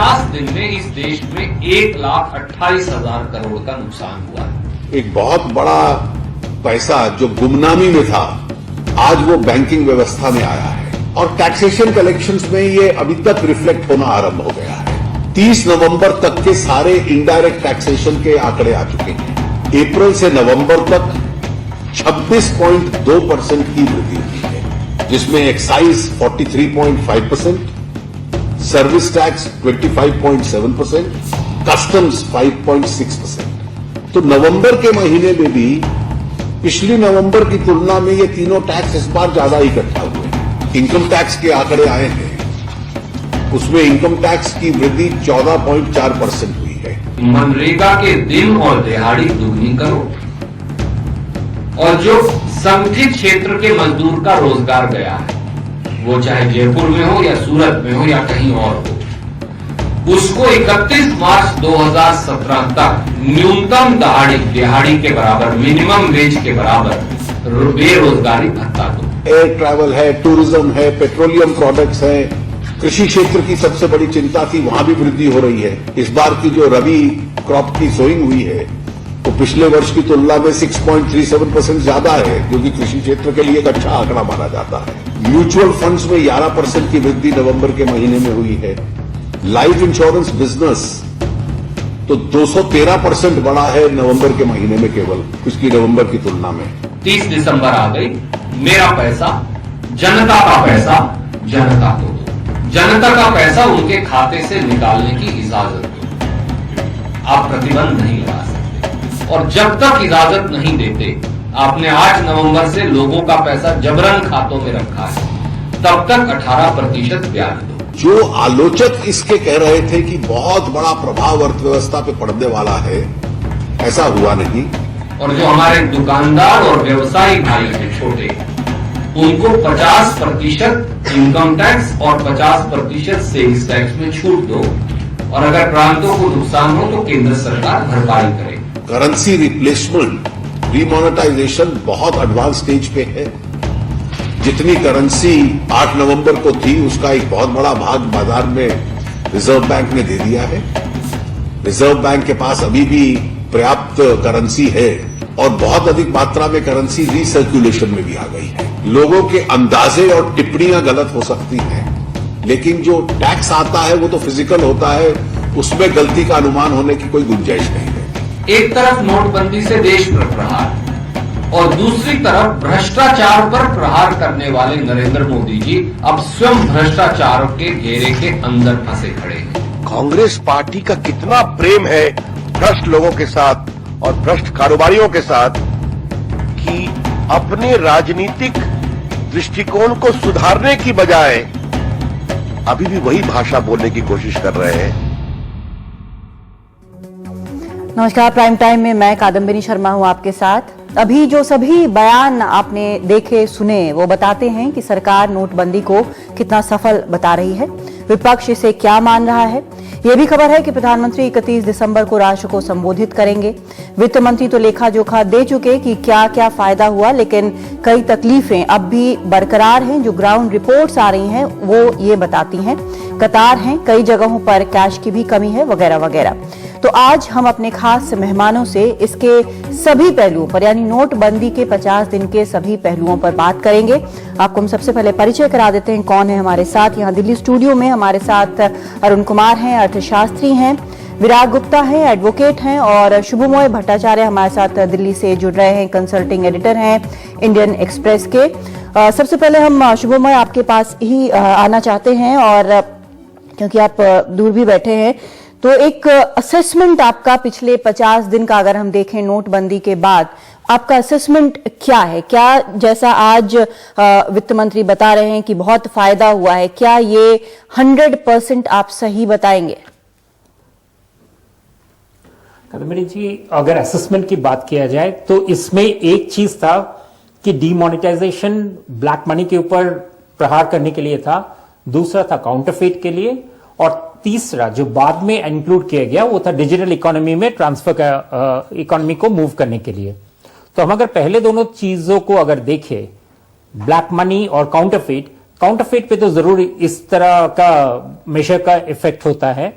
50 दिन में इस देश में 1,28,000 करोड़ का नुकसान हुआ है। एक बहुत बड़ा पैसा जो गुमनामी में था, आज वो बैंकिंग व्यवस्था में आया है और टैक्सेशन कलेक्शंस में ये अभी तक रिफ्लेक्ट होना आरंभ हो गया है। 30 नवंबर तक के सारे इनडायरेक्ट टैक्सेशन के आंकड़े आ चुके हैं। अप्रैल से नवंबर तक 26.2% की वृद्धि हुई है, जिसमें एक्साइज 43.5%, सर्विस टैक्स 25.7%, कस्टम्स 5.6%। तो नवंबर के महीने में भी पिछली नवंबर की तुलना में ये तीनों टैक्स इस बार ज्यादा इकट्ठा हुए। इनकम टैक्स के आंकड़े आए हैं, उसमें इनकम टैक्स की वृद्धि 14.4% हुई है। मनरेगा के दिन और दिहाड़ी दुगनी करो और जो संगठित क्षेत्र के मजदूर का रोजगार गया है, वो चाहे जयपुर में हो या सूरत में हो या कहीं और हो, उसको 31 मार्च 2017 तक न्यूनतम दिहाड़ी के बराबर, मिनिमम वेज के बराबर बेरोजगारी भत्ता दो। एयर ट्रैवल है, टूरिज्म है, पेट्रोलियम प्रोडक्ट्स है, कृषि क्षेत्र की सबसे बड़ी चिंता थी, वहां भी वृद्धि हो रही है। इस बार की जो रबी क्रॉप की सोइंग हुई है तो पिछले वर्ष की तुलना में 6.37% ज्यादा है, जो कि कृषि क्षेत्र के लिए एक अच्छा आंकड़ा माना जाता है। म्यूचुअल फंड्स में 11% की वृद्धि नवंबर के महीने में हुई है। लाइफ इंश्योरेंस बिजनेस तो 213% बढ़ा है नवंबर के महीने में, केवल पिछली नवंबर की तुलना में। 30 दिसंबर आ गई, मेरा पैसा, जनता का पैसा जनता को दो, जनता का पैसा उनके खाते से निकालने की इजाजत दो। आप प्रतिबंध नहीं लगा सकते और जब तक इजाजत नहीं देते, आपने 8 नवंबर से लोगों का पैसा जबरन खातों में रखा है, तब तक 18% ब्याज दो। जो आलोचक इसके कह रहे थे कि बहुत बड़ा प्रभाव अर्थव्यवस्था पे पड़ने वाला है, ऐसा हुआ नहीं। और जो हमारे दुकानदार और व्यवसायी भाई हैं छोटे, उनको 50% इनकम टैक्स और 50% सेल्स टैक्स में छूट दो और अगर प्रांतों को नुकसान हो तो केंद्र सरकार भरपाई करे। करेंसी रिप्लेसमेंट, डिमोनेटाइजेशन बहुत एडवांस स्टेज पे है। जितनी करेंसी 8 नवंबर को थी, उसका एक बहुत बड़ा भाग बाजार में रिजर्व बैंक ने दे दिया है। रिजर्व बैंक के पास अभी भी पर्याप्त करेंसी है और बहुत अधिक मात्रा में करेंसी रिसर्कुलेशन में भी आ गई है। लोगों के अंदाजे और टिप्पणियां गलत हो सकती हैं, लेकिन जो टैक्स आता है वो तो फिजिकल होता है, उसमें गलती का अनुमान होने की कोई गुंजाइश नहीं है। एक तरफ नोटबंदी से देश पर प्रहार और दूसरी तरफ भ्रष्टाचार पर प्रहार करने वाले नरेंद्र मोदी जी अब स्वयं भ्रष्टाचार के घेरे के अंदर फंसे खड़े हैं। कांग्रेस पार्टी का कितना प्रेम है भ्रष्ट लोगों के साथ और भ्रष्ट कारोबारियों के साथ कि अपने राजनीतिक दृष्टिकोण को सुधारने की बजाय अभी भी वही भाषा बोलने की कोशिश कर रहे हैं। नमस्कार, प्राइम टाइम में मैं कादम्बिनी शर्मा हूं आपके साथ। अभी जो सभी बयान आपने देखे सुने वो बताते हैं कि सरकार नोटबंदी को कितना सफल बता रही है, विपक्ष इसे क्या मान रहा है। यह भी खबर है कि प्रधानमंत्री 31 दिसंबर को राष्ट्र को संबोधित करेंगे। वित्त मंत्री तो लेखा जोखा दे चुके कि क्या क्या फायदा हुआ, लेकिन कई तकलीफें अब भी बरकरार हैं। जो ग्राउंड रिपोर्ट्स आ रही हैं वो ये बताती हैं, कतार हैं, कई जगहों पर कैश की भी कमी है, वगैरह वगैरह। तो आज हम अपने खास मेहमानों से इसके सभी पहलुओं पर, यानी नोटबंदी के 50 दिन के सभी पहलुओं पर बात करेंगे। आपको हम सबसे पहले परिचय करा देते हैं कौन है हमारे साथ। यहाँ दिल्ली स्टूडियो में हमारे साथ अरुण कुमार हैं, अर्थशास्त्री हैं, विराग गुप्ता हैं, एडवोकेट हैं, और शुभमोय भट्टाचार्य हमारे साथ दिल्ली से जुड़ रहे हैं, कंसल्टिंग एडिटर हैं इंडियन एक्सप्रेस के। सबसे पहले हम शुभमोय आपके पास ही आना चाहते हैं, और क्योंकि आप दूर भी बैठे हैं, तो एक असेसमेंट आपका पिछले 50 दिन का अगर हम देखें नोटबंदी के बाद, आपका असेसमेंट क्या है? क्या जैसा आज वित्त मंत्री बता रहे हैं कि बहुत फायदा हुआ है, क्या ये 100% आप सही बताएंगे? कादम्बिनी जी, अगर असेसमेंट की बात किया जाए तो इसमें एक चीज था कि डीमोनेटाइजेशन ब्लैक मनी के ऊपर प्रहार करने के लिए था, दूसरा था काउंटरफेट के लिए, और तीसरा जो बाद में इंक्लूड किया गया वो था डिजिटल इकोनॉमी में ट्रांसफर इकोनॉमी को मूव करने के लिए। तो हम अगर पहले दोनों चीजों को अगर देखें, ब्लैक मनी और काउंटरफेट पे तो जरूर इस तरह का मेजर का इफेक्ट होता है,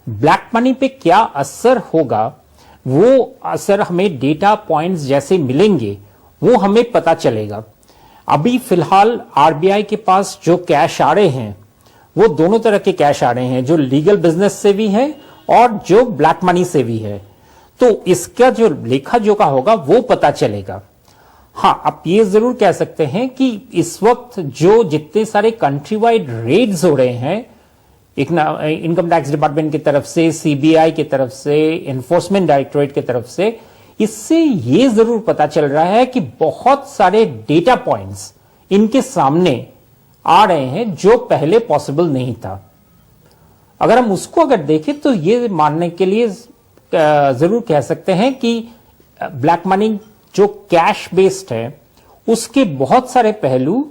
ब्लैक मनी पे क्या असर होगा, वो असर हमें डेटा पॉइंट्स जैसे मिलेंगे वो हमें पता चलेगा। अभी फिलहाल आरबीआई के पास जो कैश आ रहे हैं वो दोनों तरह के कैश आ रहे हैं, जो लीगल बिजनेस से भी है और जो ब्लैक मनी से भी है। तो इसका जो लेखा जोखा होगा वो पता चलेगा। हाँ, आप ये जरूर कह सकते हैं कि इस वक्त जो जितने सारे कंट्री वाइड रेड्स हो रहे हैं इनकम टैक्स डिपार्टमेंट की तरफ से, सीबीआई की तरफ से, एनफोर्समेंट डायरेक्टोरेट की तरफ से, इससे ये जरूर पता चल रहा है कि बहुत सारे डेटा पॉइंट्स इनके सामने आ रहे हैं जो पहले पॉसिबल नहीं था। अगर हम उसको अगर देखें तो ये मानने के लिए जरूर कह सकते हैं कि ब्लैक मनी जो कैश बेस्ड है उसके बहुत सारे पहलू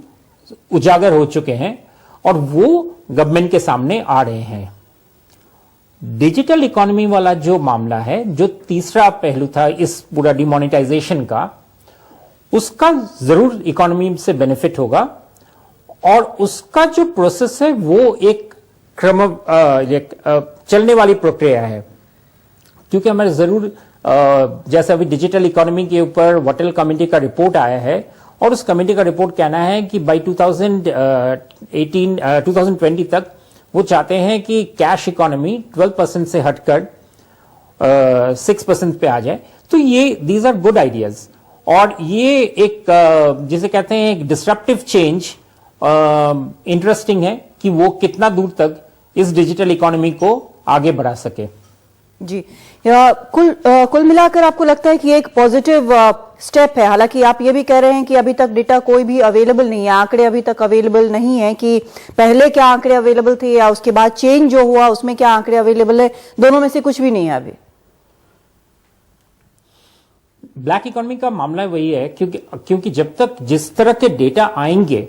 उजागर हो चुके हैं और वो गवर्नमेंट के सामने आ रहे हैं। डिजिटल इकोनॉमी वाला जो मामला है, जो तीसरा पहलू था इस पूरा डिमोनेटाइजेशन का, उसका जरूर इकोनॉमी से बेनिफिट होगा और उसका जो प्रोसेस है वो एक चलने वाली प्रक्रिया है। क्योंकि हमारे जरूर जैसे अभी डिजिटल इकोनॉमी के ऊपर वटेल कमेटी का रिपोर्ट आया है और उस कमेटी का रिपोर्ट कहना है कि बाय 2020 तक वो चाहते हैं कि कैश इकोनॉमी 12% से हटकर 6% पे आ जाए। तो ये दीज आर गुड आइडियाज और ये एक जिसे कहते हैं एक डिसरप्टिव चेंज इंटरेस्टिंग है कि वो कितना दूर तक इस डिजिटल इकोनॉमी को आगे बढ़ा सके। जी, कुल मिलाकर आपको लगता है कि एक पॉजिटिव स्टेप है? हालांकि आप ये भी कह रहे हैं कि अभी तक डेटा कोई भी अवेलेबल नहीं है, आंकड़े अभी तक अवेलेबल नहीं है कि पहले क्या आंकड़े अवेलेबल थे या उसके बाद चेंज जो हुआ उसमें क्या आंकड़े अवेलेबल है, दोनों में से कुछ भी नहीं है अभी। ब्लैक इकोनॉमी का मामला वही है क्योंकि जब तक जिस तरह के डेटा आएंगे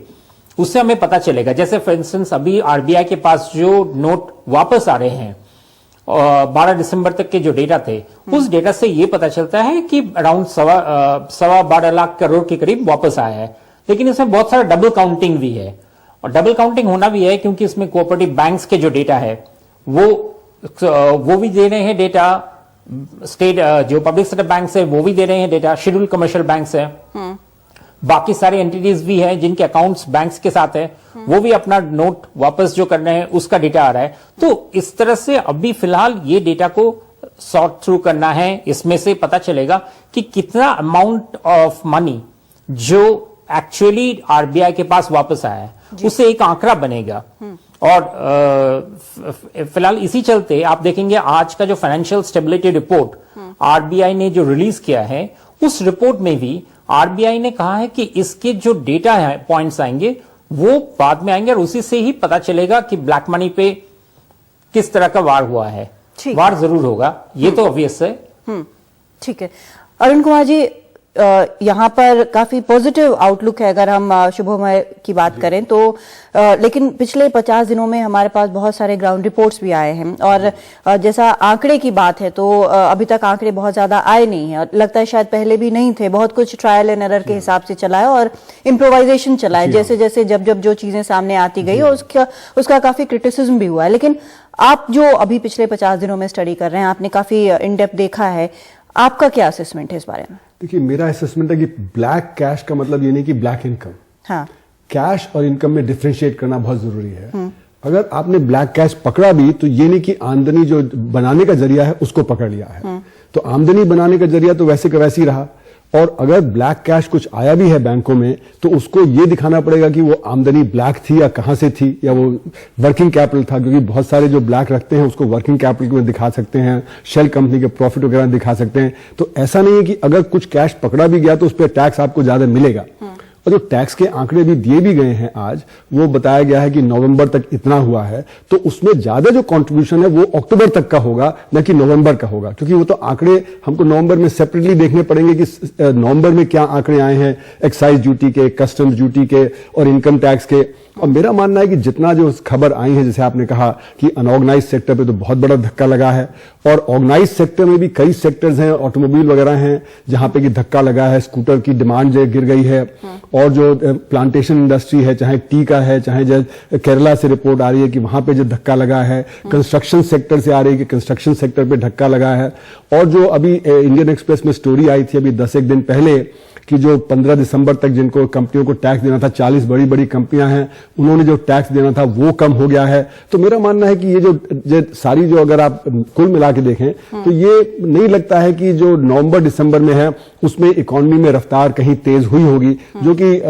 उससे हमें पता चलेगा। जैसे फॉर इंस्टेंस अभी आरबीआई के पास जो नोट वापस आ रहे हैं 12 दिसंबर तक के जो डेटा थे, उस डेटा से ये पता चलता है कि अराउंड 12.25 लाख करोड़ के करीब वापस आया है। लेकिन इसमें बहुत सारा डबल काउंटिंग भी है और डबल काउंटिंग होना भी है क्योंकि इसमें कोऑपरेटिव बैंक्स के जो डेटा है वो भी दे रहे हैं डेटा, स्टेट जो पब्लिक सेक्टर बैंक्स है वो भी दे रहे हैं डेटा, शेड्यूल्ड कमर्शियल बैंक्स है, बाकी सारे एंटिटीज भी हैं जिनके अकाउंट्स बैंक्स के साथ है, वो भी अपना नोट वापस जो कर रहे हैं उसका डेटा आ रहा है। तो इस तरह से अभी फिलहाल ये डेटा को सॉर्ट थ्रू करना है। इसमें से पता चलेगा कि कितना अमाउंट ऑफ मनी जो एक्चुअली आरबीआई के पास वापस आया है, उससे एक आंकड़ा बनेगा। और फिलहाल इसी चलते आप देखेंगे आज का जो फाइनेंशियल स्टेबिलिटी रिपोर्ट आरबीआई ने जो रिलीज किया है, उस रिपोर्ट में भी आरबीआई ने कहा है कि इसके जो डेटा है पॉइंट्स आएंगे वो बाद में आएंगे और उसी से ही पता चलेगा कि ब्लैक मनी पे किस तरह का वार हुआ है। वार जरूर होगा, ये तो ऑब्वियस है। ठीक है अरुण कुमार जी, यहाँ पर काफी पॉजिटिव आउटलुक है अगर हम शुभमय की बात करें तो, लेकिन पिछले 50 दिनों में हमारे पास बहुत सारे ग्राउंड रिपोर्ट्स भी आए हैं और जैसा आंकड़े की बात है तो अभी तक आंकड़े बहुत ज्यादा आए नहीं हैं और लगता है शायद पहले भी नहीं थे। बहुत कुछ ट्रायल एंड एरर के हिसाब से चला है और इम्प्रोवाइजेशन चला है, जैसे जैसे जब जो चीजें सामने आती गई और उसका काफी क्रिटिसिज्म भी हुआ है। लेकिन आप जो अभी पिछले 50 दिनों में स्टडी कर रहे हैं, आपने काफी इन डेप्थ देखा है, आपका क्या असेसमेंट है इस बारे में? देखिए, मेरा असेसमेंट है कि ब्लैक कैश का मतलब ये नहीं कि ब्लैक इनकम। हाँ, कैश और इनकम में डिफरेंशिएट करना बहुत जरूरी है। अगर आपने ब्लैक कैश पकड़ा भी तो ये नहीं कि आमदनी जो बनाने का जरिया है उसको पकड़ लिया है। तो आमदनी बनाने का जरिया तो वैसे का वैसे ही रहा और अगर ब्लैक कैश कुछ आया भी है बैंकों में तो उसको ये दिखाना पड़ेगा कि वो आमदनी ब्लैक थी या कहां से थी या वो वर्किंग कैपिटल था, क्योंकि बहुत सारे जो ब्लैक रखते हैं उसको वर्किंग कैपिटल में दिखा सकते हैं, शेल कंपनी के प्रॉफिट वगैरह दिखा सकते हैं। तो ऐसा नहीं है कि अगर कुछ कैश पकड़ा भी गया तो उस पर टैक्स आपको ज्यादा मिलेगा। और जो टैक्स के आंकड़े भी दिए भी गए हैं आज, वो बताया गया है कि नवंबर तक इतना हुआ है, तो उसमें ज्यादा जो कंट्रीब्यूशन है वो अक्टूबर तक का होगा न कि नवंबर का होगा, क्योंकि वो तो आंकड़े हमको नवंबर में सेपरेटली देखने पड़ेंगे कि नवंबर में क्या आंकड़े आए हैं एक्साइज ड्यूटी के, कस्टम्स ड्यूटी के और इनकम टैक्स के। और मेरा मानना है कि जितना जो खबर आई है, जैसे आपने कहा कि अनऑर्गेनाइज सेक्टर पे तो बहुत बड़ा धक्का लगा है और ऑर्गेनाइज सेक्टर में भी कई सेक्टर्स हैं, ऑटोमोबाइल वगैरह हैं जहां पे कि धक्का लगा है, स्कूटर की डिमांड जो गिर गई है और जो प्लांटेशन इंडस्ट्री है, चाहे टी का है, चाहे जो केरला से रिपोर्ट आ रही है कि वहां पे जो धक्का लगा है, कंस्ट्रक्शन सेक्टर से आ रही है कि कंस्ट्रक्शन सेक्टर पे धक्का लगा है, और जो अभी इंडियन एक्सप्रेस में स्टोरी आई थी अभी 10 दिन पहले कि जो 15 दिसंबर तक जिनको कंपनियों को टैक्स देना था, 40 बड़ी बड़ी कंपनियां हैं, उन्होंने जो टैक्स देना था वो कम हो गया है। तो मेरा मानना है कि ये जो सारी जो अगर आप कुल मिला के देखें तो ये नहीं लगता है कि जो नवंबर दिसंबर में है उसमें इकोनॉमी में रफ्तार कहीं तेज हुई होगी, जो कि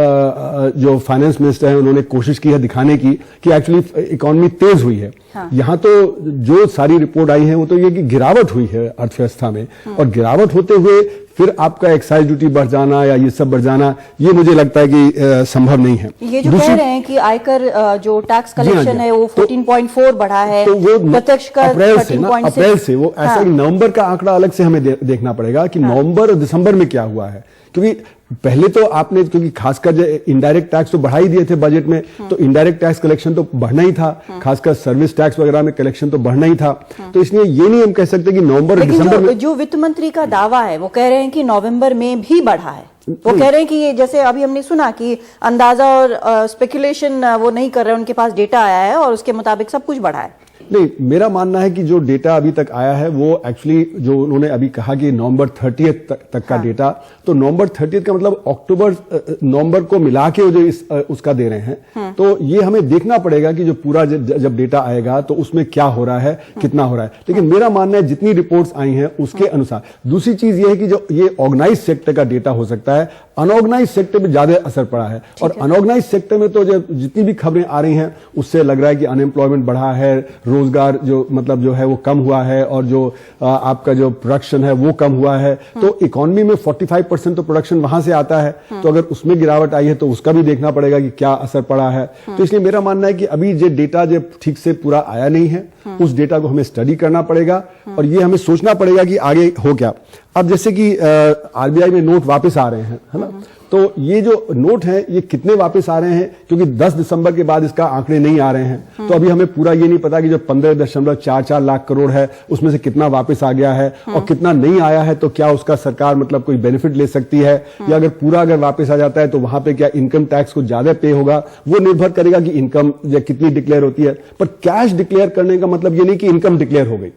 जो फाइनेंस मिनिस्टर है उन्होंने कोशिश की है दिखाने की कि एक्चुअली इकोनॉमी तेज हुई है। यहां तो जो सारी रिपोर्ट आई है वो तो ये कि गिरावट हुई है अर्थव्यवस्था में, और गिरावट होते हुए फिर आपका एक्साइज ड्यूटी बढ़ जाना या ये सब बढ़ जाना, ये मुझे लगता है कि संभव नहीं है। ये जो कह रहे हैं कि आयकर जो टैक्स कलेक्शन है वो 14.4 बढ़ा है, तो वो प्रत्यक्ष कर अप्रैल से वो ऐसा कि नवंबर का आंकड़ा अलग से हमें देखना पड़ेगा कि नवंबर और दिसंबर में क्या हुआ है, क्योंकि पहले तो आपने क्योंकि खासकर जो इनडायरेक्ट टैक्स तो बढ़ा ही दिए थे बजट में, तो इनडायरेक्ट टैक्स कलेक्शन तो बढ़ना ही था, खासकर सर्विस टैक्स वगैरह में कलेक्शन तो बढ़ना ही था। तो इसलिए ये नहीं हम कह सकते कि नवंबर और दिसंबर में। जो वित्त मंत्री का दावा है वो कह रहे हैं कि नवंबर में भी बढ़ा है। वो कह रहे हैं कि ये जैसे अभी हमने सुना कि अंदाजा और स्पेकुलेशन वो नहीं कर रहे, उनके पास डेटा आया है और उसके मुताबिक सब कुछ बढ़ा है। नहीं, मेरा मानना है कि जो डेटा अभी तक आया है वो एक्चुअली जो उन्होंने अभी कहा कि नवंबर 30 तक का डेटा, तो नवंबर 30 का मतलब अक्टूबर नवंबर को मिला के जो उसका दे रहे हैं। तो ये हमें देखना पड़ेगा कि जो पूरा जब डेटा आएगा तो उसमें क्या हो रहा है, कितना हो रहा है। लेकिन मेरा मानना है जितनी रिपोर्ट्स आई हैं उसके अनुसार। दूसरी चीज ये है कि जो ये ऑर्गेनाइज सेक्टर का डेटा हो सकता है, अनऑर्गेनाइज सेक्टर में ज्यादा असर पड़ा है। और अनऑर्गेनाइज सेक्टर में तो जो जितनी भी खबरें आ रही हैं उससे लग रहा है कि अनएम्प्लॉयमेंट बढ़ा है, रोजगार जो मतलब जो है वो कम हुआ है, और जो आपका जो प्रोडक्शन है वो कम हुआ है। तो इकोनॉमी में 45% तो प्रोडक्शन वहां से आता है, तो अगर उसमें गिरावट आई है तो उसका भी देखना पड़ेगा कि क्या असर पड़ा है। तो इसलिए मेरा मानना है कि अभी जो डेटा जो ठीक से पूरा आया नहीं है, उस डेटा को हमें स्टडी करना पड़ेगा और ये हमें सोचना पड़ेगा कि आगे हो क्या। अब जैसे कि आरबीआई में नोट वापस आ रहे हैं, है ना, तो ये जो नोट है ये कितने वापस आ रहे हैं, क्योंकि 10 दिसंबर के बाद इसका आंकड़े नहीं आ रहे हैं, तो अभी हमें पूरा ये नहीं पता कि जो 15.44 लाख करोड़ है उसमें से कितना वापस आ गया है और कितना नहीं आया है। तो क्या उसका सरकार मतलब कोई बेनिफिट ले सकती है, या अगर पूरा अगर वापस आ जाता है तो वहां पे क्या इनकम टैक्स को ज्यादा पे होगा। वो निर्भर करेगा कि इनकम कितनी डिक्लेयर होती है। पर कैश डिक्लेयर करने का मतलब ये नहीं कि इनकम डिक्लेयर हो गई।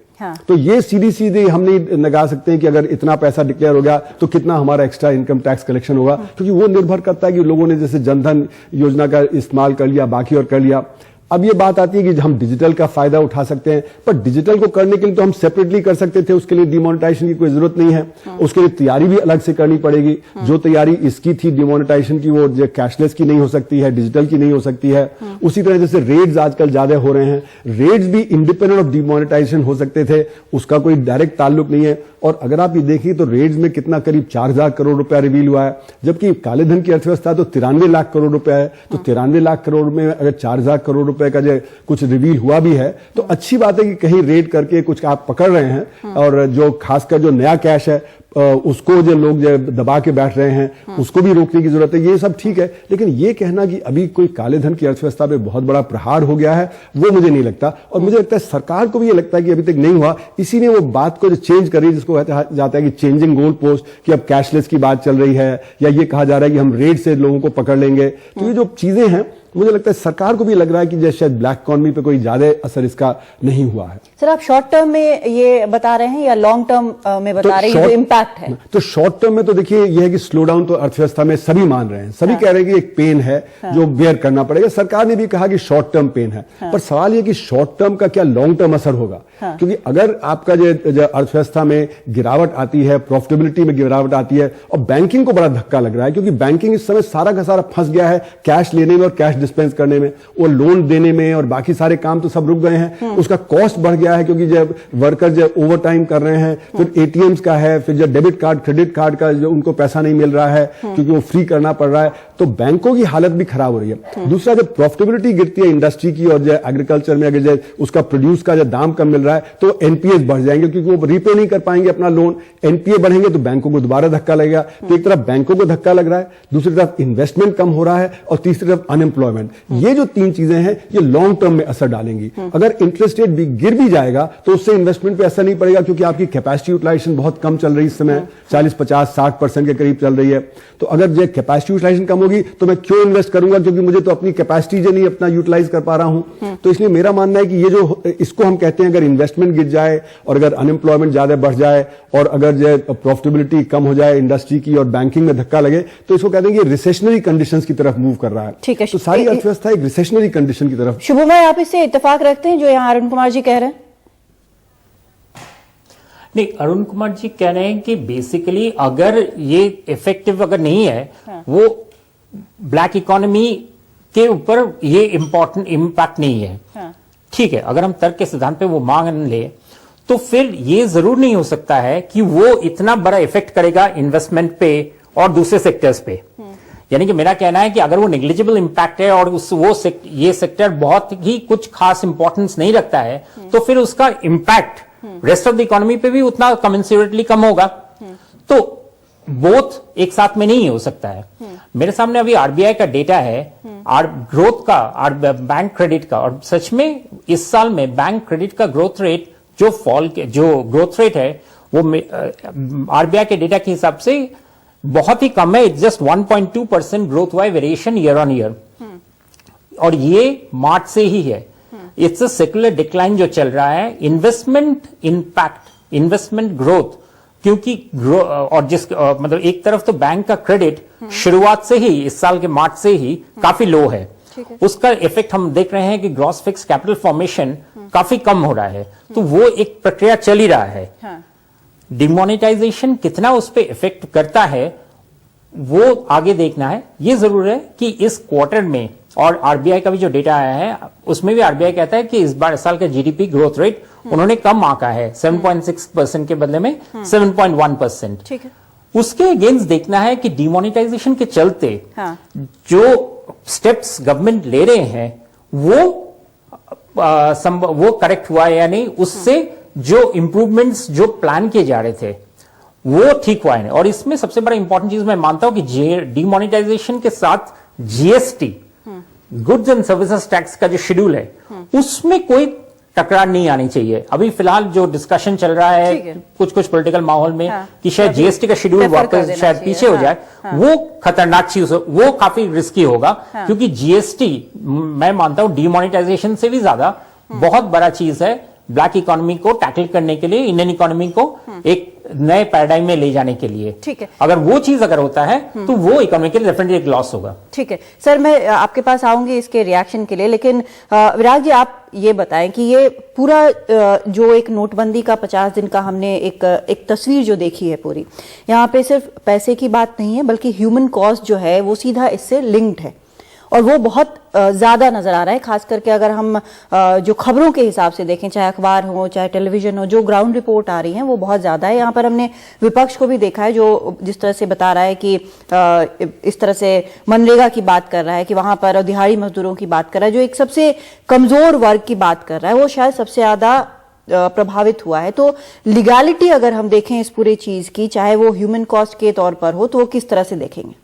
तो ये सीधी हम नहीं लगा सकते हैं कि अगर इतना पैसा डिक्लेयर हो गया तो कितना हमारा एक्स्ट्रा इनकम टैक्स कलेक्शन होगा, क्योंकि वो निर्भर करता है कि लोगों ने जैसे जनधन योजना का इस्तेमाल कर लिया, बाकी और कर लिया। अब ये बात आती है कि हम डिजिटल का फायदा उठा सकते हैं, पर डिजिटल को करने के लिए तो हम सेपरेटली कर सकते थे, उसके लिए डिमोनेटाइजेशन की कोई जरूरत नहीं है। उसके लिए तैयारी भी अलग से करनी पड़ेगी। जो तैयारी इसकी थी डिमोनेटाइजेशन की, वो कैशलेस की नहीं हो सकती है, डिजिटल की नहीं हो सकती है। उसी तरह जैसे रेट्स आजकल ज्यादा हो रहे हैं, रेट्स भी इंडिपेंडेंट ऑफ डिमोनेटाइजेशन हो सकते थे, उसका कोई डायरेक्ट ताल्लुक नहीं है। और अगर आप ये देखिए तो रेट्स में कितना करीब 4000 करोड़ रुपया रिवील हुआ है, जबकि काले धन की अर्थव्यवस्था तो 93 लाख करोड़ रुपया है। तो 93 लाख करोड़ में अगर 4000 करोड़ रुपए का जो कुछ रिवील हुआ भी है तो अच्छी बात है कि कहीं रेट करके कुछ आप पकड़ रहे हैं। और जो खासकर जो नया कैश है उसको जो लोग जो दबा के बैठ रहे हैं उसको भी रोकने की जरूरत है। ये सब ठीक है, लेकिन ये कहना कि अभी कोई काले धन की अर्थव्यवस्था पे बहुत बड़ा प्रहार हो गया है वो मुझे नहीं लगता। और मुझे लगता है सरकार को भी ये लगता है कि अभी तक नहीं हुआ, इसीलिए वो बात को जो चेंज कर रही है, जिसको कहता जाता है कि चेंजिंग गोल पोस्ट, कि अब कैशलेस की बात चल रही है, या ये कहा जा रहा है कि हम रेट से लोगों को पकड़ लेंगे। तो ये जो चीजें हैं मुझे लगता है सरकार को भी लग रहा है कि जैसे शायद ब्लैक इकोनॉमी पे कोई ज्यादा असर इसका नहीं हुआ है। सर, आप शॉर्ट टर्म में ये बता रहे हैं या लॉन्ग टर्म में बता रहे हैं जो इम्पैक्ट है? तो शॉर्ट टर्म में तो देखिए ये है कि स्लो डाउन तो अर्थव्यवस्था में सभी मान रहे हैं, सभी कह रहे हैं कि एक पेन है जो बेयर करना पड़ेगा। सरकार ने भी कहा कि शॉर्ट टर्म पेन है, पर सवाल ये कि शॉर्ट टर्म का क्या लॉन्ग टर्म असर होगा। क्योंकि अगर आपका जो अर्थव्यवस्था में गिरावट आती है, प्रॉफिटेबिलिटी में गिरावट आती है, और बैंकिंग को बड़ा धक्का लग रहा है, क्योंकि बैंकिंग इस समय सारा का सारा फंस गया है कैश लेने में और कैश डिस्पेंस करने में, वो लोन देने में और बाकी सारे काम तो सब रुक गए हैं। उसका कॉस्ट बढ़ गया है, क्योंकि जब वर्कर जब ओवर टाइम कर रहे हैं, फिर एटीएम्स का है, फिर जब डेबिट कार्ड क्रेडिट कार्ड का जो उनको पैसा नहीं मिल रहा है क्योंकि वो फ्री करना पड़ रहा है, तो बैंकों की हालत भी खराब हो रही है। दूसरा, जब प्रॉफिटेबिलिटी गिरती है इंडस्ट्री की और जो एग्रीकल्चर में अगर जो उसका प्रोड्यूस का जो दाम कम मिल रहा है तो एनपीए बढ़ जाएंगे, क्योंकि वो रीपे नहीं कर पाएंगे अपना लोन। एनपीए बढ़ेंगे तो बैंकों को दोबारा धक्का लगेगा। तो एक तरफ बैंकों को धक्का लग रहा है, दूसरी तरफ इन्वेस्टमेंट कम हो रहा है, और तीसरी तरफ अनएम्प्लॉयमेंट। ये जो तीन चीजें हैं ये लॉन्ग टर्म में असर डालेंगी। अगर इंटरेस्ट रेट भी गिर भी जाएगा तो उससे इन्वेस्टमेंट पे असर नहीं पड़ेगा, क्योंकि आपकी कैपेसिटी यूटिलाइजेशन बहुत कम चल रही है इस समय, 40-50-60% के करीब चल रही है। तो अगर जो कैपेसिटी यूटिलाइजेशन कम होगी तो मैं क्यों इन्वेस्ट करूंगा, क्योंकि मुझे तो अपनी कैपेसिटी जो नहीं अपना यूटिलाइज कर पा रहा हूं। तो इसलिए मेरा मानना है कि ये जो इसको हम कहते हैं, अगर इन्वेस्टमेंट गिर जाए और अगर अनएम्प्लॉयमेंट ज्यादा बढ़ जाए और अगर जो प्रॉफिटेबिलिटी कम हो जाए इंडस्ट्री की और बैंकिंग में धक्का लगे, तो इसको कहते हैं कि रिसेशनरी कंडीशंस की तरफ मूव कर रहा है। ठीक है। तो सारी अर्थव्यवस्था एक रिसेशनरी कंडीशन की तरफ। शुभम भाई, आप इससे इत्तेफाक रखते हैं जो यहाँ अरुण कुमार जी कह रहे हैं? नहीं, अरुण कुमार जी कह रहे हैं कि बेसिकली अगर ये इफेक्टिव अगर नहीं है, वो ब्लैक इकोनॉमी के ऊपर ये इंपॉर्टेंट इंपैक्ट नहीं है। ठीक है, अगर हम तर्क के सिद्धांत पे वो मान ले तो फिर ये जरूर नहीं हो सकता है कि वो इतना बड़ा इफेक्ट करेगा इन्वेस्टमेंट पे और दूसरे सेक्टर्स पे। यानी कि मेरा कहना है कि अगर वो नेग्लिजिबल इंपैक्ट है और ये सेक्टर बहुत ही कुछ खास इंपॉर्टेंस नहीं रखता है, तो फिर उसका impact rest of the economy पे भी उतना कमेंसुरेटली कम होगा। तो बोथ एक साथ में नहीं हो सकता है। मेरे सामने अभी आरबीआई का डेटा है, ग्रोथ का, बैंक क्रेडिट का, और सच में इस साल में बैंक क्रेडिट का ग्रोथ रेट जो ग्रोथ रेट है वो आरबीआई के डेटा के हिसाब से बहुत ही कम है। इट्स जस्ट 1.2% ग्रोथ हुआ है, वेरिएशन ईयर ऑन ईयर, और ये मार्च से ही है। इट्स अ सेकुलर डिक्लाइन जो चल रहा है। इन्वेस्टमेंट इंपैक्ट, इन्वेस्टमेंट ग्रोथ, क्योंकि और मतलब एक तरफ तो बैंक का क्रेडिट शुरुआत से ही इस साल के मार्च से ही काफी लो है, उसका इफेक्ट हम देख रहे हैं कि ग्रॉस फिक्स कैपिटल फॉर्मेशन काफी कम हो रहा है। तो वो एक प्रक्रिया चल ही रहा है। डिमोनेटाइजेशन कितना उस पर इफेक्ट करता है वो आगे देखना है। ये जरूर है कि इस क्वार्टर में, और आरबीआई का भी जो डेटा आया है उसमें भी आरबीआई कहता है कि इस बार साल का जीडीपी ग्रोथ रेट उन्होंने कम आंका है, 7.6% के बदले में 7.1%। ठीक है। उसके अगेंस्ट देखना है कि डिमोनेटाइजेशन के चलते जो स्टेप्स गवर्नमेंट ले रहे हैं वो करेक्ट हुआ है या नहीं, उससे जो इंप्रूवमेंट्स जो प्लान किए जा रहे थे वो ठीक हुआ है। और इसमें सबसे बड़ा इंपॉर्टेंट चीज मैं मानता हूं कि डिमोनेटाइजेशन के साथ GST, goods and services tax का जो शेड्यूल है उसमें कोई टकरार नहीं आनी चाहिए। अभी फिलहाल जो डिस्कशन चल रहा है कुछ पॉलिटिकल माहौल में कि शायद जीएसटी का शेड्यूल वापस शायद पीछे हो जाए, वो खतरनाक चीज, वो काफी रिस्की होगा। क्योंकि जीएसटी मैं मानता हूं डिमोनेटाइजेशन से भी ज्यादा बहुत बड़ा चीज है ब्लैक इकोनॉमी को टैकल करने के लिए, इंडियन इकोनॉमी को एक नए पैराडाइम में ले जाने के लिए। ठीक है। अगर वो चीज अगर होता है तो वो इकोनॉमी के लिए डेफिनेटली एक लॉस होगा। ठीक है सर, मैं आपके पास आऊंगी इसके रिएक्शन के लिए, लेकिन विराग जी आप ये बताएं कि ये पूरा जो एक नोटबंदी का 50 दिन का हमने एक तस्वीर जो देखी है पूरी, यहाँ पे सिर्फ पैसे की बात नहीं है बल्कि ह्यूमन कॉस्ट जो है वो सीधा इससे लिंक्ड है और वो बहुत ज्यादा नजर आ रहा है। खास करके अगर हम जो खबरों के हिसाब से देखें, चाहे अखबार हो चाहे टेलीविजन हो, जो ग्राउंड रिपोर्ट आ रही है वो बहुत ज्यादा है। यहाँ पर हमने विपक्ष को भी देखा है जो जिस तरह से बता रहा है कि इस तरह से मनरेगा की बात कर रहा है कि वहां पर दिहाड़ी मजदूरों की बात कर रहा है, जो एक सबसे कमजोर वर्ग की बात कर रहा है, वो शायद सबसे ज्यादा प्रभावित हुआ है। तो लीगैलिटी अगर हम देखें इस पूरी चीज की, चाहे वो ह्यूमन कॉस्ट के तौर पर हो, तो वो किस तरह से देखेंगे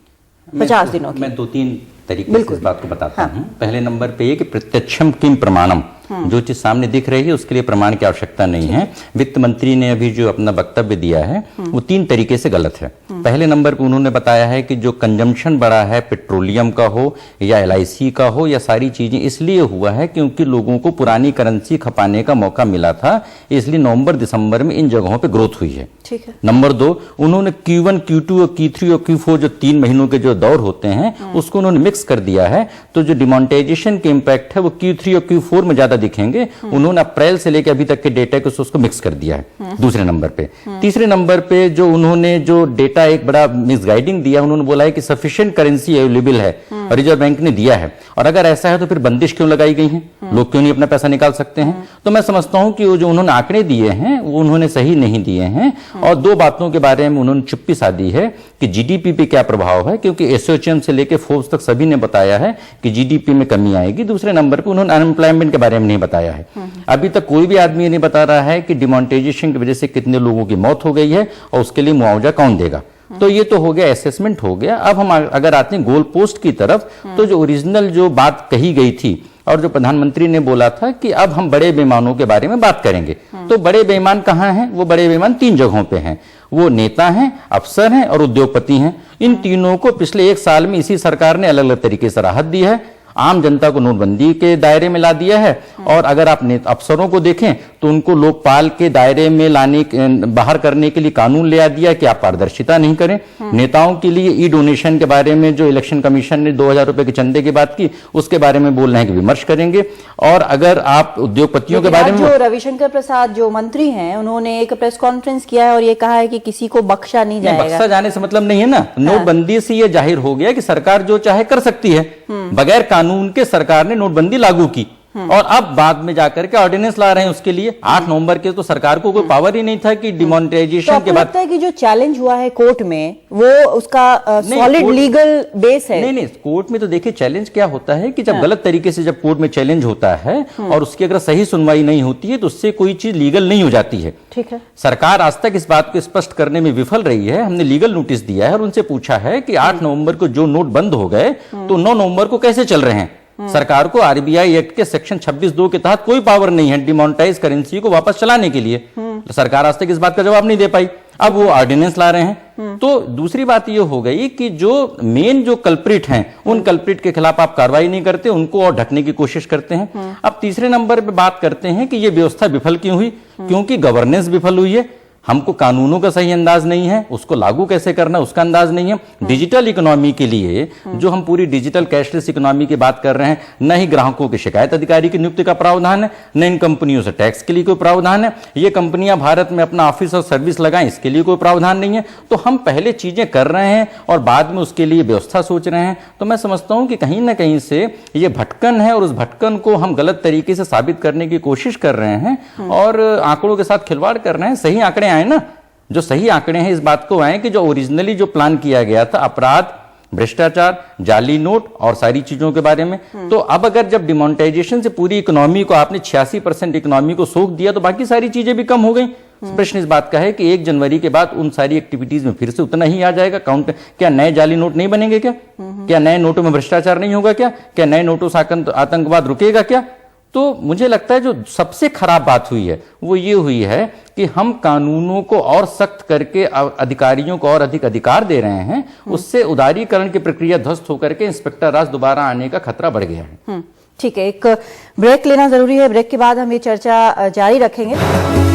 50 दिनों की? मैं 2-3 तरीके से इस बात को बताता हूं। पहले नंबर पे ये कि प्रत्यक्षम किम प्रमाणम, जो चीज सामने दिख रही है उसके लिए प्रमाण की आवश्यकता नहीं है। वित्त मंत्री ने अभी जो अपना वक्तव्य दिया है वो 3 तरीके से गलत है। पहले नंबर पे उन्होंने बताया है कि जो कंजम्पशन बढ़ा है पेट्रोलियम का हो या एलआईसी का हो, या सारी चीजें इसलिए हुआ है क्योंकि लोगों को पुरानी करेंसी खपाने का मौका मिला था, इसलिए नवंबर दिसंबर में इन जगहों पे ग्रोथ हुई है। ठीक है। नंबर 2, उन्होंने Q1, Q2 और Q3 और Q4 जो 3 महीनों के जो दौर होते हैं उसको उन्होंने मिक्स कर दिया है। तो जो डिमोनेटाइजेशन के इंपैक्ट है वो Q3 और Q4 में ज्यादा दिखेंगे। उन्होंने अप्रैल से लेकर अभी तक के डेटा को उसको मिक्स कर दिया है दूसरे नंबर पे। तीसरे नंबर पे जो उन्होंने जो डेटा एक बड़ा मिसगाइडिंग दिया, उन्होंने बोला है कि सफिशिएंट करेंसी अवेलेबल है और रिजर्व बैंक ने दिया है, और अगर ऐसा है तो फिर बंदिश क्यों लगाई गई है, लोग क्यों नहीं अपना पैसा निकाल सकते हैं। तो मैं समझता हूं कि वो जो उन्होंने आंकड़े दिए हैं वो उन्होंने सही नहीं दिए हैं। और 2 बातों के बारे में उन्होंने चुप्पी साधी है कि जीडीपी पे क्या प्रभाव है, क्योंकि एसोचैम से लेकर फोर्ब्स तक सभी ने बताया है कि जीडीपी में कमी आएगी। दूसरे नंबर पे उन्होंने अनएम्प्लॉयमेंट के बारे में नहीं बताया है। अभी तक कोई भी आदमी नहीं बता रहा है कि डिमोनेटाइजेशन की वजह से कितने लोगों की मौत हो गई है और उसके लिए मुआवजा कौन देगा। तो ये तो हो गया, असेसमेंट हो गया। अब हम अगर आते हैं गोल पोस्ट की तरफ, तो जो ओरिजिनल जो बात कही गई थी और जो प्रधानमंत्री ने बोला था कि अब हम बड़े बेईमानों के बारे में बात करेंगे, तो बड़े बेईमान कहाँ हैं? वो बड़े बेईमान 3 जगहों पे हैं। वो नेता हैं, अफसर हैं और उद्योगपति हैं। इन तीनों को पिछले 1 साल में इसी सरकार ने अलग अलग तरीके से राहत दी है, आम जनता को नोटबंदी के दायरे में ला दिया है। और अगर आप अफसरों को देखें तो उनको लोकपाल के दायरे में बाहर करने के लिए कानून ले आ दिया कि आप पारदर्शिता नहीं करें। नेताओं के लिए ई डोनेशन के बारे में जो इलेक्शन कमीशन ने 2000 रुपए के चंदे की बात की, उसके बारे में बोल रहे हैं कि विमर्श करेंगे। और अगर आप उद्योगपतियों के बारे में, जो रविशंकर प्रसाद जो मंत्री हैं, उन्होंने एक प्रेस कॉन्फ्रेंस किया है और ये कहा है कि किसी को बख्शा नहीं जाएगा। बख्शा जाने से मतलब नहीं है ना। नोटबंदी से ये जाहिर हो गया कि सरकार जो चाहे कर सकती है। बगैर कानून के सरकार ने नोटबंदी लागू की और अब बाद में जाकर के ऑर्डिनेंस ला रहे हैं उसके लिए। 8 नवंबर के तो सरकार को कोई पावर ही नहीं था कि डिमोनेटाइजेशन के बाद। लगता है कि जो चैलेंज हुआ है कोर्ट में वो उसका सॉलिड लीगल बेस है? नहीं, कोर्ट में तो देखिए चैलेंज क्या होता है कि जब गलत तरीके से जब कोर्ट में चैलेंज होता है और उसकी अगर सही सुनवाई नहीं होती है तो उससे कोई चीज लीगल नहीं हो जाती है। ठीक है। सरकार आज तक इस बात को स्पष्ट करने में विफल रही है। हमने लीगल नोटिस दिया है और उनसे पूछा है कि 8 नवंबर को जो नोट बंद हो गए तो 9 नवंबर को कैसे चल रहे हैं। सरकार को आरबीआई एक्ट के सेक्शन 26(2) के तहत कोई पावर नहीं है डिमोनेटाइज करेंसी को वापस चलाने के लिए। सरकार आज तक इस बात का जवाब नहीं दे पाई। अब वो ऑर्डिनेंस ला रहे हैं। तो दूसरी बात ये हो गई कि जो मेन जो कल्प्रिट हैं उन कल्प्रिट के खिलाफ आप कार्रवाई नहीं करते, उनको और ढकने की कोशिश करते हैं। अब तीसरे नंबर पे बात करते हैं कि ये व्यवस्था विफल क्यों हुई? क्योंकि गवर्नेंस विफल हुई है। हमको कानूनों का सही अंदाज नहीं है, उसको लागू कैसे करना उसका अंदाज नहीं है। डिजिटल इकोनॉमी के लिए जो हम पूरी डिजिटल कैशलेस इकोनॉमी की बात कर रहे हैं, न ही ग्राहकों के शिकायत अधिकारी की नियुक्ति का प्रावधान है, न इन कंपनियों से टैक्स के लिए कोई प्रावधान है। ये कंपनियां भारत में अपना ऑफिस और सर्विस लगाएं, इसके लिए कोई प्रावधान नहीं है। तो हम पहले चीजें कर रहे हैं और बाद में उसके लिए व्यवस्था सोच रहे हैं। तो मैं समझता हूं कि कहीं ना कहीं से ये भटकन है और उस भटकन को हम गलत तरीके से साबित करने की कोशिश कर रहे हैं और आंकड़ों के साथ खिलवाड़ कर रहे हैं। सही आंकड़े आए ना, जो सही आंकड़े हैं इस बात को आए कि जो ओरिजिनली जो प्लान किया गया था अपराध, भ्रष्टाचार, जाली नोट और सारी चीजों के बारे में, तो अब अगर जब डिमोनेटाइजेशन से पूरी इकोनॉमी को आपने 86% इकोनॉमी को सोख दिया तो बाकी सारी चीजें भी कम हो गई। प्रश्न इस बात का है कि 1 जनवरी के बाद उन सारी एक्टिविटीज में फिर से उतना ही आ जाएगा काउंट? क्या नए जाली नोट नहीं बनेंगे? क्या नए नोटों में भ्रष्टाचार नहीं होगा? क्या नए नोटों से आतंकवाद रुकेगा क्या? तो मुझे लगता है जो सबसे खराब बात हुई है वो ये हुई है कि हम कानूनों को और सख्त करके अधिकारियों को और अधिक अधिकार दे रहे हैं। उससे उदारीकरण की प्रक्रिया ध्वस्त होकर के इंस्पेक्टर राज दोबारा आने का खतरा बढ़ गया है। ठीक है, एक ब्रेक लेना जरूरी है। ब्रेक के बाद हम ये चर्चा जारी रखेंगे।